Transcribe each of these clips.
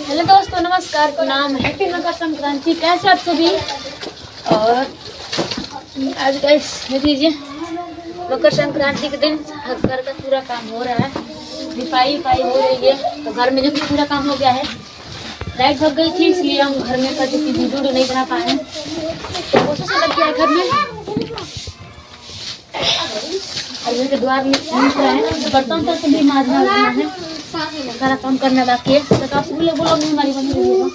Hello दोस्तों, नमस्कार, प्रणाम, हैप्पी मकर संक्रांति। कैसे आप सभी? और आज गाइस देख लीजिए, मकर संक्रांति के दिन घर का पूरा काम हो रहा है, लिपाई हो रही है। तो घर में जो कि पूरा काम हो गया है। लाइट भग गई थी इसलिए हम घर में का जो कि वीडियो नहीं बना पाए, तो कोशिश लग गया है घर में। और घर के द्वार में बर्तन तो सभी माजना है, सारा काम करना बाकी है। तो आप सभी लोग बोलो हमारी बनी रहिएगा।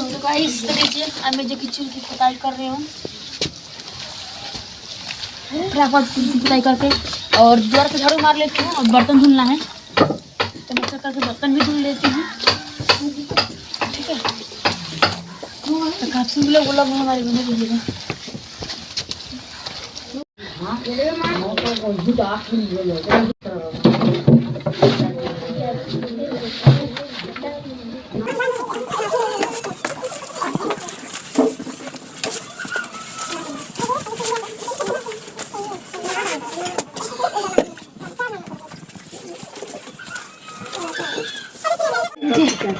तो गाइस देखिए, अब मैं जो किचन की खुदाई कर रही हूँ, फटाफट की खुदाई करके और द्वार पे झाड़ू मार लेती हूँ और बर्तन धुलना है तो मैं चल करके बर्तन भी धुल लेती हूँ। ठीक है, तो आप सभी लोग बोलो हमारी बनी रहिएगा।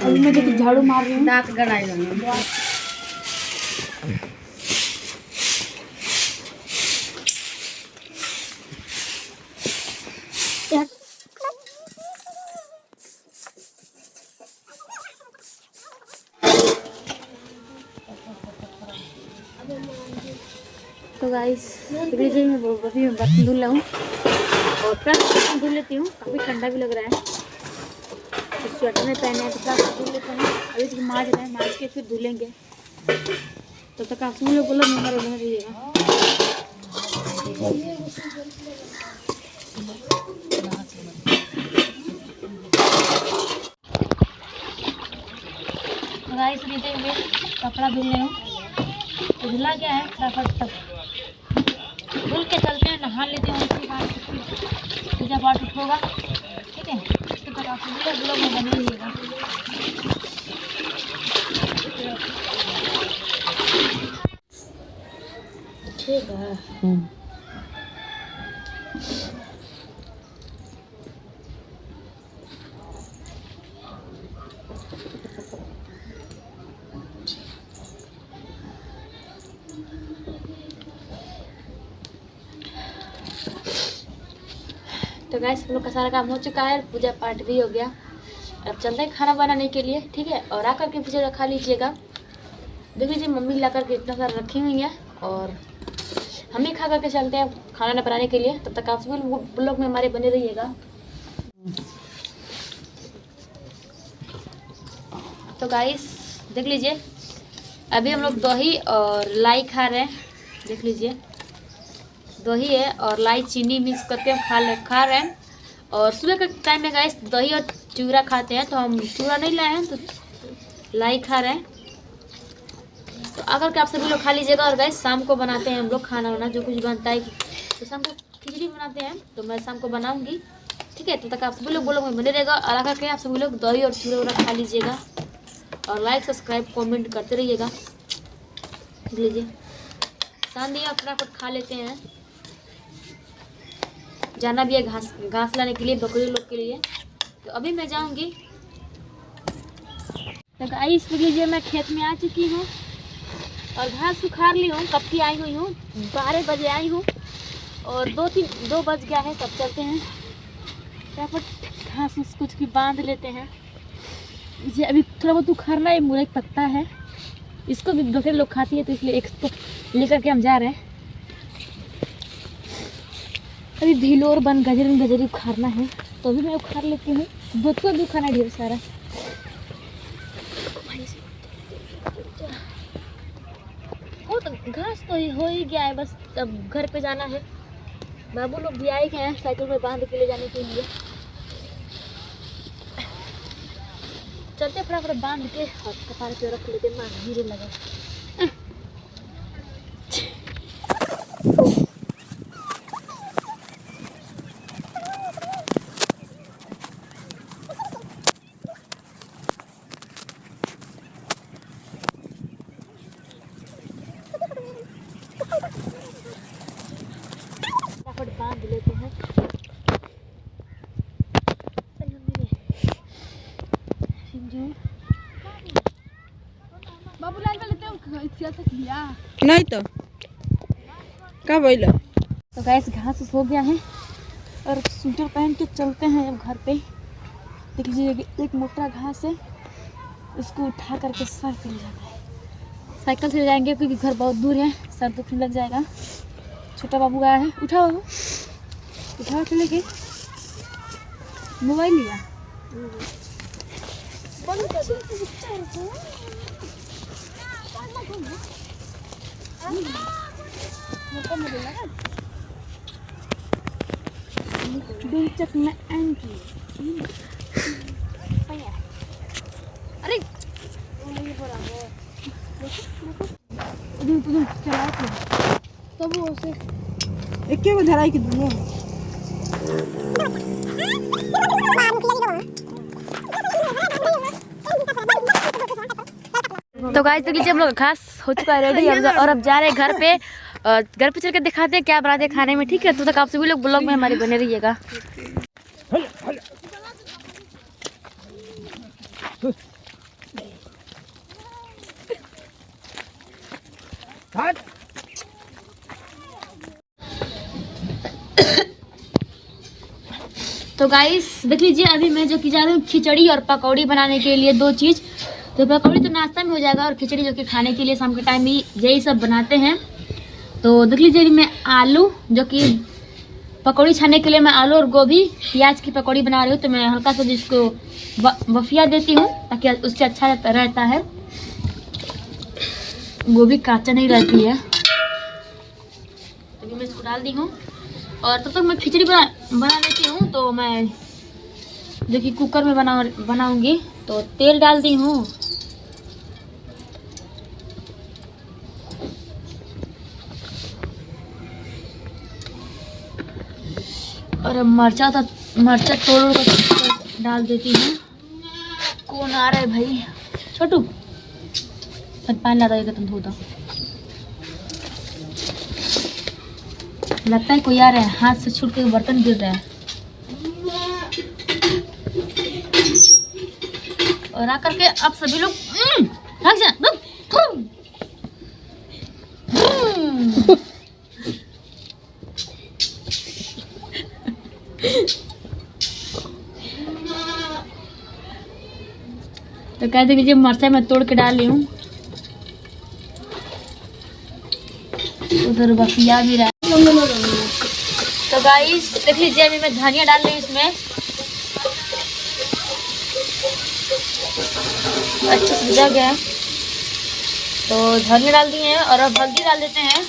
अभी मैं जो झाड़ू मार रही हूँ, दांत गड़ाई तो गाइस देखिए, मैं अभी बर्तन धुल रहा हूँ और बर्तन धुल लेती हूँ। काफ़ी ठंडा भी लग रहा है, तो स्वेटर में पहने हैं तो धुल लेते हैं। अभी तक माज रहे हैं, माज के फिर धुलेंगे। तो तक आप सब लोग बोलो नंबर बना रहिएगा। गाइस नीचे में कपड़ा धुल रहे हूँ, तो धुला गया है। फटाफट तक धुल के चलते हैं, नहा लेते हैं, उसके बाद पूजा पाठ होगा। ठीक है, उसके बाद आप सभी लोग में बने रहिएगा। ठीक है, तो गैस हम लोग का सारा काम हो चुका है, पूजा पाठ भी हो गया। अब चलते हैं खाना बनाने के लिए। ठीक है, और आकर के पूजा रखा लीजिएगा। देख लीजिए, मम्मी ला करके इतना सारा रखी हुई है और हम ही खा करके चलते हैं खाना बनाने के लिए। तब तक आप सभी लोग में हमारे बने रहिएगा। तो गाइस देख लीजिए, अभी हम लोग दही और लाई खा रहे हैं। देख लीजिए, दही है और लाई चीनी मिक्स करके हम खा रहे हैं। और सुबह के टाइम में गाइस दही और चूड़ा खाते हैं, तो हम चूड़ा नहीं लाए हैं, तो लाई खा रहे हैं। तो अगर के आप सभी लोग खा लीजिएगा। और गाइस शाम को बनाते हैं हम लोग खाना वाना, जो कुछ बनता है। तो शाम को खिचड़ी बनाते हैं, तो मैं शाम को बनाऊंगी। ठीक है, तो तक आप सभी लोग बोलोगे बने रहेगा। और अगर के आप सभी लोग दही और चूड़ा खा लीजिएगा और लाइक सब्सक्राइब कमेंट करते रहिएगा। देख लीजिए, शाम दिया फटाफट खा लेते हैं। जाना भी है घास लाने के लिए बकरी लोग के लिए, तो अभी मैं जाऊंगी। तो गाइस देख लीजिए, मैं खेत में आ चुकी हूँ और घास सुखार ली हूँ। कब की आई हुई हूँ, 12 बजे आई हूँ और 2 बज गया है। तब चलते हैं फटाफट घास कुछ की बांध लेते हैं। ये अभी थोड़ा बहुत उखाड़ना है, मुरई पत्ता है, इसको भी बकरी लोग खाती है, तो इसलिए एक को लेकर के हम जा रहे हैं। अभी भिलोर बन गजरी उखाड़ना है, तो अभी मैं उखाड़ लेती हूँ। बच्चों भी उखाड़ना ढेर सारा। वो तो घास तो हो ही गया है, बस अब घर पे जाना है। बाबू लोग भी आए गए हैं साइकिल में बांध के ले जाने के लिए। चलते फटाफट बांध के और कपार पे रख लेते, माँ धीरे लगा। फटाफट बांध लेते हैं। बाबू लाइन वाले नहीं तो क्या बोल। तो गैस घास हो गया है और स्वेटर पहन के चलते हैं अब घर पे। देख लीजिए एक मोटा घास है, उसको उठा करके सर पे ले जाना है। साइकिल से ले जाएंगे क्योंकि घर बहुत दूर है, सर दुखने लग जाएगा। छोटा बाबू आया है, उठा बाबू उठा के लेके मोबाइल लिया। अरे तब उसे एक के धराई की दुनिया तो गाइस देख लीजिए हम लोग घास हो चुका है रेडी और अब जा रहे हैं घर पे। घर पे चल के दिखाते हैं क्या बनाते हैं खाने में, ठीक है। तो तक आप सभी लोग ब्लॉग में हमारे बने रहिएगा। तो गाइस देख लीजिए अभी मैं जो की जा रही हूँ खिचड़ी और पकौड़ी बनाने के लिए, दो चीज़। तो पकौड़ी तो नाश्ता में हो जाएगा और खिचड़ी जो कि खाने के लिए शाम के टाइम भी यही सब बनाते हैं। तो देख लीजिए अभी मैं आलू जो कि पकौड़ी छानने के लिए मैं आलू और गोभी प्याज की पकौड़ी बना रही हूँ। तो मैं हल्का सा जिसको बफिया देती हूँ ताकि उससे अच्छा रहता है, गोभी काचा नहीं रहती है। तो मैं इसको डाल दी हूँ और तब तक मैं खिचड़ी बना लेती हूँ। तो मैं जो कि कुकर में बनाऊंगी। तो तेल डाल दी हूँ और अब मर्चा तोड़ कर डाल देती हूँ। कौन आ रहा है भाई? छोटू पानी लाता है तुम धो दो। लगता है कोई आ रहा है, हाथ से छूट के बर्तन गिर रहा है। और आकर के आप सभी लोग तो कह दे लीजिए मरचा मैं तोड़ के डाल ली हूँ। उधर बफिया भी रहा। तो गाइस देख लीजिए अभी मैं धनिया डाल रही हूँ इसमें, अच्छे से भुजा गया। तो धनिया डाल दिए हैं और अब हल्दी डाल देते हैं।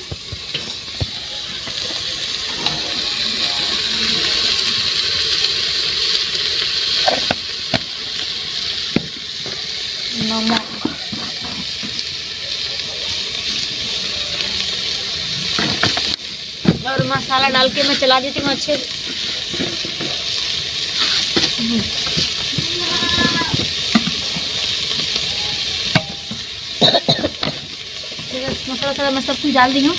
नमक और मसाला डाल के मैं चला देती हूँ अच्छे। मसाला मैं सब कुछ डाल दी हूँ।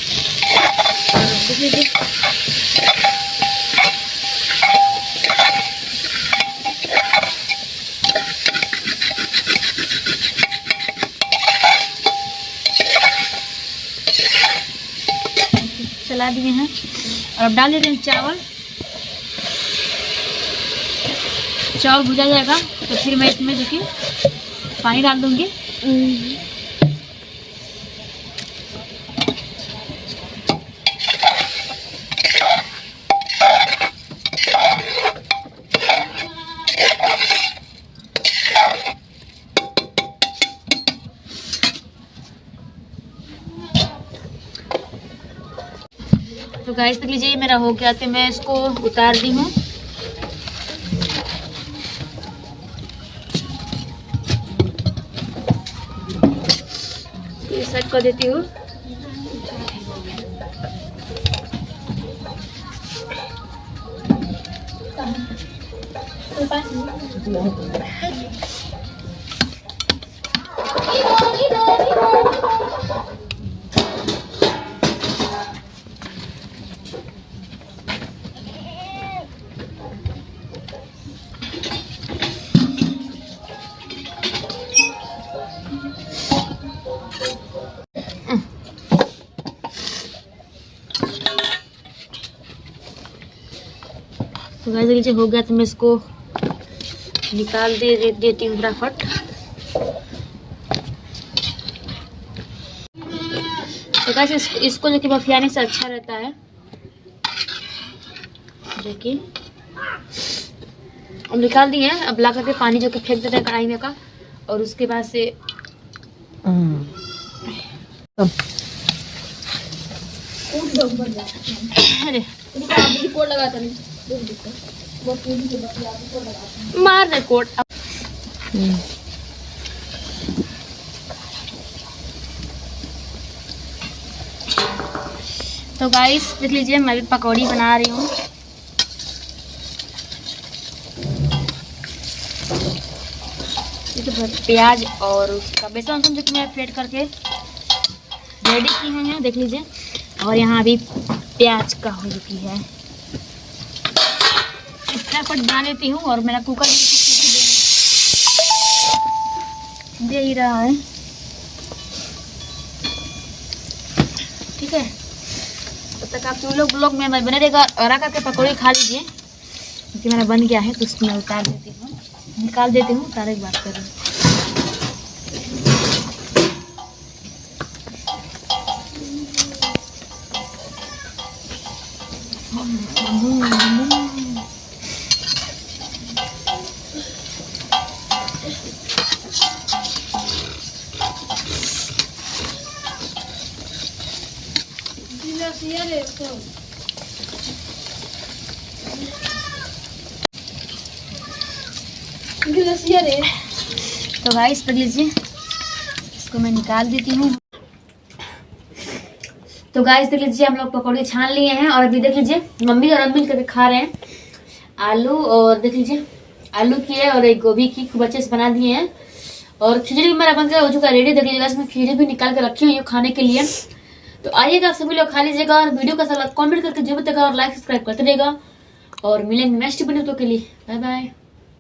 चला दिए हैं और अब डाल देते हैं चावल। चावल भुजा जाएगा तो फिर मैं इसमें जो कि पानी डाल दूंगी। तो गाइस देख लीजिए मेरा हो गया, तो मैं इसको उतार दी हूँ। ये सेट कर देती हूँ। तो गाइस लीजिए हो गया, तो मैं इसको निकाल देती हूँ फटाफट। तो गाइस इसको जो कि बफियाने से अच्छा रहता है। देखिए अब निकाल दिए हैं। अब ला करके पानी जो कि फेंक देते हैं कढ़ाई में का, और उसके बाद से अरे मार दे कोट। तो गाइस देख लीजिए मैं भी पकौड़ी बना रही हूँ। प्याज और उसका बेसन जो कि मैं फेंट करके रेडी की हुई है, देख लीजिए। और यहाँ अभी प्याज का हो चुकी है, फटाफट बना लेती हूँ। और मेरा कुकर दे ही रहा है, ठीक है। तब तक आप लोग ब्लॉग में बने रहेगा और आकर के पकौड़े खा लीजिए, क्योंकि मेरा बन गया है। तो उसको मैं उतार देती हूँ, निकाल देती हूँ, उतारने की बात कर रही हूँ। तो गाइस देख लीजिए, इसको मैं निकाल देती हूँ। तो गाइस देख लीजिए हम लोग पकौड़े छान लिए हैं, और अभी देख लीजिए मम्मी और अम्मी करके खा रहे हैं आलू। और देख लीजिए आलू की है और एक गोभी की, खूब अच्छे से बना दिए हैं। और खिचड़ी भी मेरा बनकर हो चुका है रेडी। देख लीजिएगा इसमें खिचड़ी भी निकाल के रखी हुई है खाने के लिए। तो आइएगा आप सभी लोग खा लीजिएगा, और वीडियो का सलाह कमेंट करके जरूर बताइएगा, और लाइक सब्सक्राइब करते रहेगा। और मिलेंगे नेक्स्ट वीडियो के लिए। Bye bye.